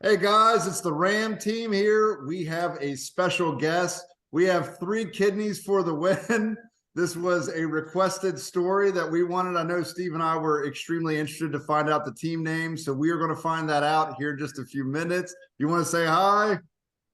Hey guys, it's the Ram team here. We have a special guest. We have three kidneys for the win. This was a requested story that we wanted. I know Steve and I were extremely interested to find out the team name, so we are going to find that out here in just a few minutes. You want to say hi?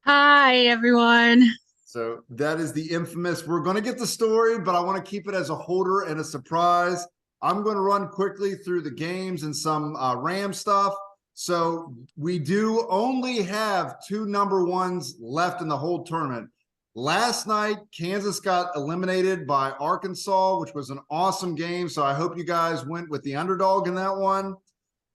Hi, everyone. So that is the infamous. We're going to get the story, but I want to keep it as a holder and a surprise. I'm going to run quickly through the games and some Ram stuff. So we do only have two number ones left in the whole tournament. Last night, Kansas got eliminated by Arkansas, which was an awesome game. So I hope you guys went with the underdog in that one.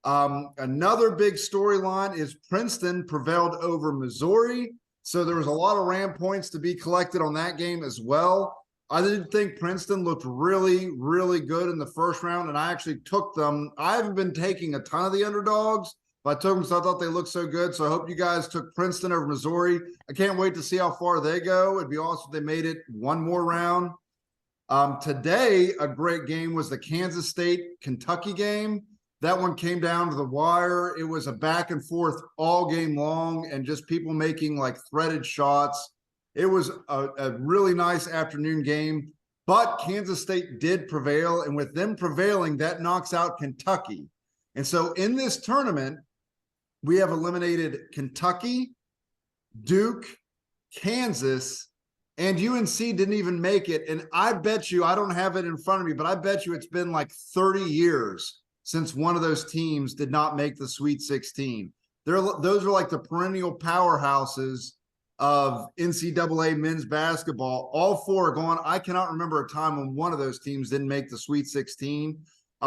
Another big storyline is Princeton prevailed over Missouri. So there was a lot of Ram points to be collected on that game as well. I did think Princeton looked really, really good in the first round, and I actually took them. I haven't been taking a ton of the underdogs, but I took them because I thought they looked so good. So I hope you guys took Princeton over Missouri. I can't wait to see how far they go. It'd be awesome if they made it one more round. Today, a great game was the Kansas State Kentucky game. That one came down to the wire. It was a back and forth all game long and just people making like threaded shots. It was a really nice afternoon game, but Kansas State did prevail. And with them prevailing, that knocks out Kentucky. And so in this tournament, we have eliminated Kentucky, Duke, Kansas, and UNC didn't even make it. And I bet you, I don't have it in front of me, but I bet you it's been like 30 years since one of those teams did not make the Sweet 16. Those are like the perennial powerhouses of NCAA men's basketball. All four are gone. I cannot remember a time when one of those teams didn't make the Sweet 16.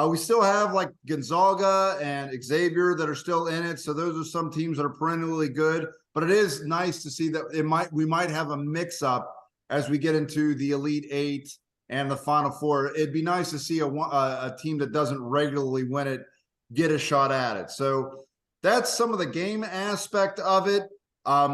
We still have like Gonzaga and Xavier that are still in it. So those are some teams that are perennially good. But it is nice to see that we might have a mix up as we get into the Elite Eight and the Final Four. It'd be nice to see a team that doesn't regularly win it get a shot at it. So that's some of the game aspect of it.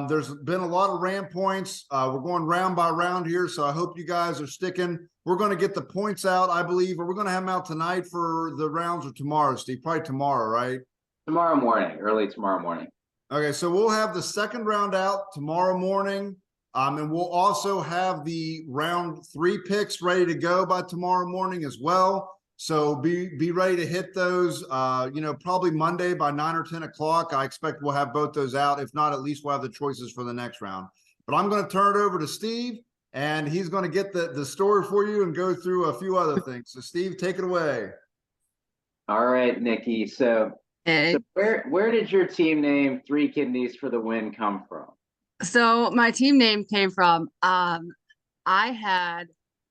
There's been a lot of Ram points. We're going round by round here, so I hope you guys are sticking. We're going to get the points out, I believe. Are we going to have them out tonight for the rounds or tomorrow, Steve? Probably tomorrow, right? Tomorrow morning, early tomorrow morning. Okay, so we'll have the second round out tomorrow morning. And we'll also have the round three picks ready to go by tomorrow morning as well. So be ready to hit those. Probably Monday by 9 or 10 o'clock. I expect we'll have both those out. If not, at least we'll have the choices for the next round. But I'm going to turn it over to Steve, and he's going to get the story for you and go through a few other things. So Steve, take it away. All right, Nikki. So And where did your team name Three Kidneys for the Win come from? so my team name came from I had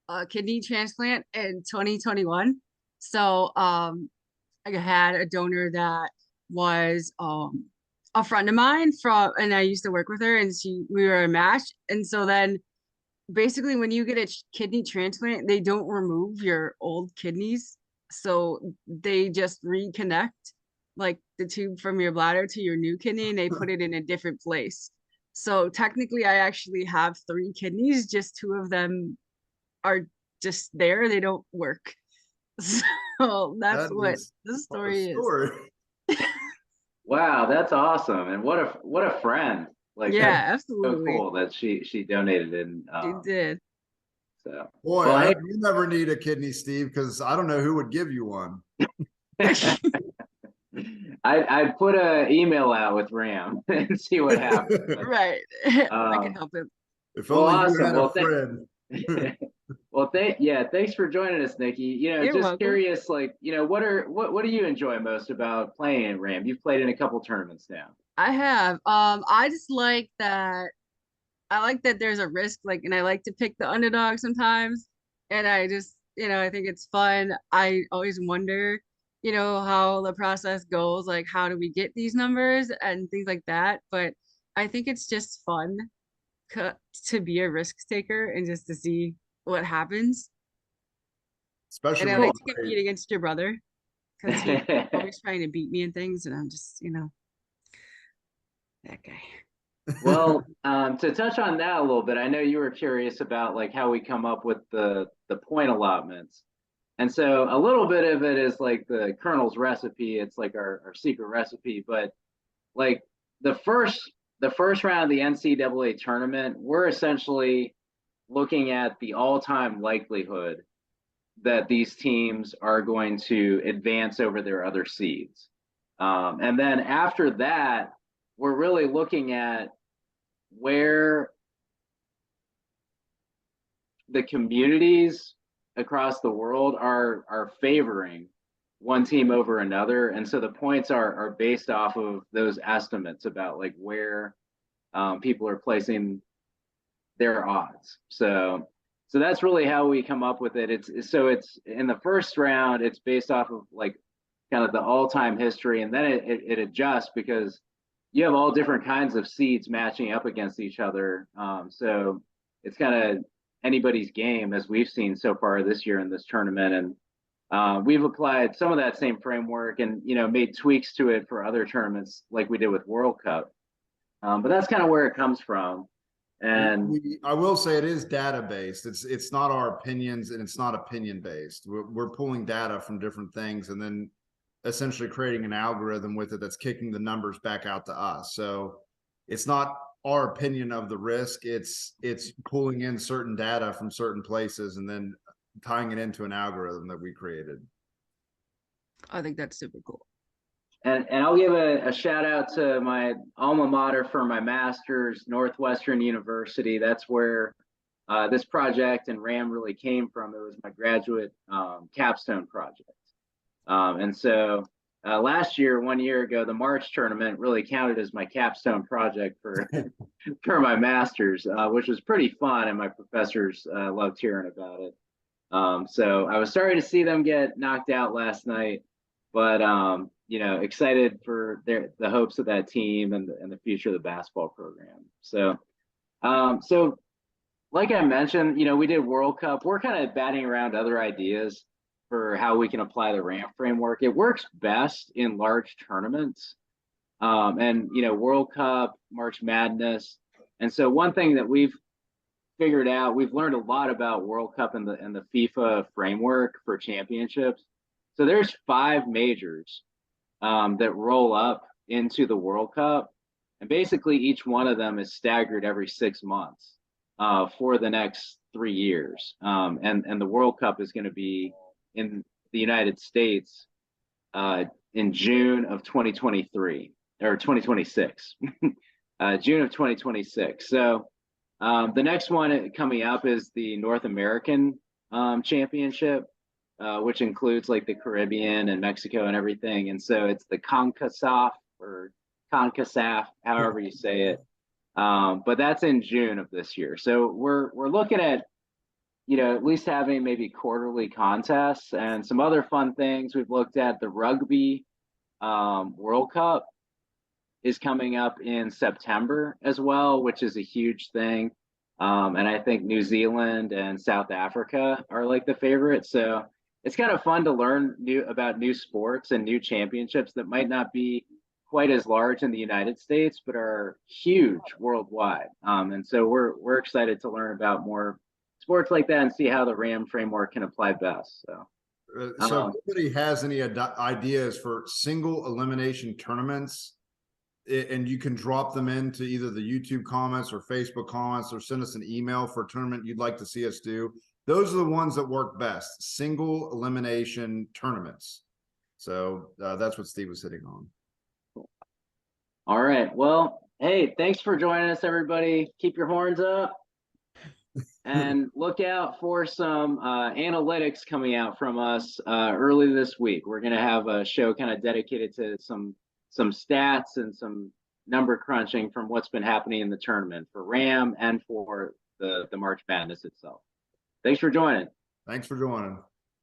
a kidney transplant in 2021. So I had a donor that was a friend of mine from, and I used to work with her, and we were a match. And so then basically when you get a kidney transplant, they don't remove your old kidneys. So they just reconnect like the tube from your bladder to your new kidney, and they put it in a different place. So technically I actually have three kidneys, just two of them are just there, they don't work. So that's That what is the quite a story is. story. Wow, that's awesome. And what a friend. Like that's Yeah, so absolutely. cool that she donated in She did. so Boy, well I hey hope you never need a kidney, Steve, because I don't know who would give you one. I put an email out with Ram and see what happens. But Right. I can um help him. If well only you awesome. had a Well friend. well, thanks for joining us, Nikki. You're Just welcome. curious, like, what do you enjoy most about playing in Ram? You've played in a couple tournaments now. I have. I just like that. I like that there's a risk, like, and I like to pick the underdog sometimes. And I just, I think it's fun. I always wonder, how the process goes, like how do we get these numbers and things like that. But I think it's just fun to be a risk taker and just to see what happens. Especially And I when Well, like it's to compete late. against your brother because he's always trying to beat me in things, and I'm just, that guy. well, to touch on that a little bit, I know you were curious about like how we come up with the point allotments. And so a little bit of it is like the Colonel's recipe. It's like our secret recipe, but like the first round of the NCAA tournament, we're essentially looking at the all-time likelihood that these teams are going to advance over their other seeds. And then after that, we're really looking at where the communities across the world are favoring one team over another. And so the points are based off of those estimates about like where people are placing their odds. So that's really how we come up with it. It's in the first round, it's based off of like kind of the all-time history, and then it adjusts because you have all different kinds of seeds matching up against each other. So it's kind of anybody's game, as we've seen so far this year in this tournament. And we've applied some of that same framework and, made tweaks to it for other tournaments like we did with World Cup. But that's kind of where it comes from. And I will say it is data based. It's not our opinions, and it's not opinion based. We're pulling data from different things and then essentially creating an algorithm with it that's kicking the numbers back out to us. So it's not our opinion of the risk. It's pulling in certain data from certain places and then tying it into an algorithm that we created. I think that's super cool. And I'll give a shout out to my alma mater for my master's, Northwestern University. That's where this project and RAM really came from. It was my graduate capstone project. And so last year, 1 year ago, the March tournament really counted as my capstone project for for my master's, which was pretty fun, and my professors loved hearing about it. So I was sorry to see them get knocked out last night, but excited for the hopes of that team and the future of the basketball program. So like I mentioned, we did World Cup. We're kind of batting around other ideas for how we can apply the RAM framework. It works best in large tournaments, and World Cup, March Madness. And so one thing that we've figured out, we've learned a lot about World Cup and the FIFA framework for championships. So there's 5 majors that roll up into the World Cup, and basically each one of them is staggered every 6 months for the next 3 years. And the World Cup is going to be in the United States in June of 2023 or 2026, June of 2026. So the next one coming up is the North American Championship, which includes like the Caribbean and Mexico and everything. And so it's the CONCACAF or CONCACAF, however you say it. But that's in June of this year. So we're looking at, at least having maybe quarterly contests and some other fun things. We've looked at the Rugby World Cup is coming up in September as well, which is a huge thing. And I think New Zealand and South Africa are like the favorites. So it's kind of fun to learn about new sports and new championships that might not be quite as large in the United States, but are huge worldwide. And so we're excited to learn about more sports like that and see how the RAM framework can apply best. So if anybody has any ideas for single elimination tournaments, and you can drop them into either the YouTube comments or Facebook comments, or send us an email for a tournament you'd like to see us do. Those are the ones that work best, single elimination tournaments. So that's what Steve was hitting on. All right. Well, hey, thanks for joining us, everybody. Keep your horns up. And look out for some analytics coming out from us early this week. We're going to have a show kind of dedicated to some stats and some number crunching from what's been happening in the tournament for RAM and for the March Madness itself. Thanks for joining. Thanks for joining.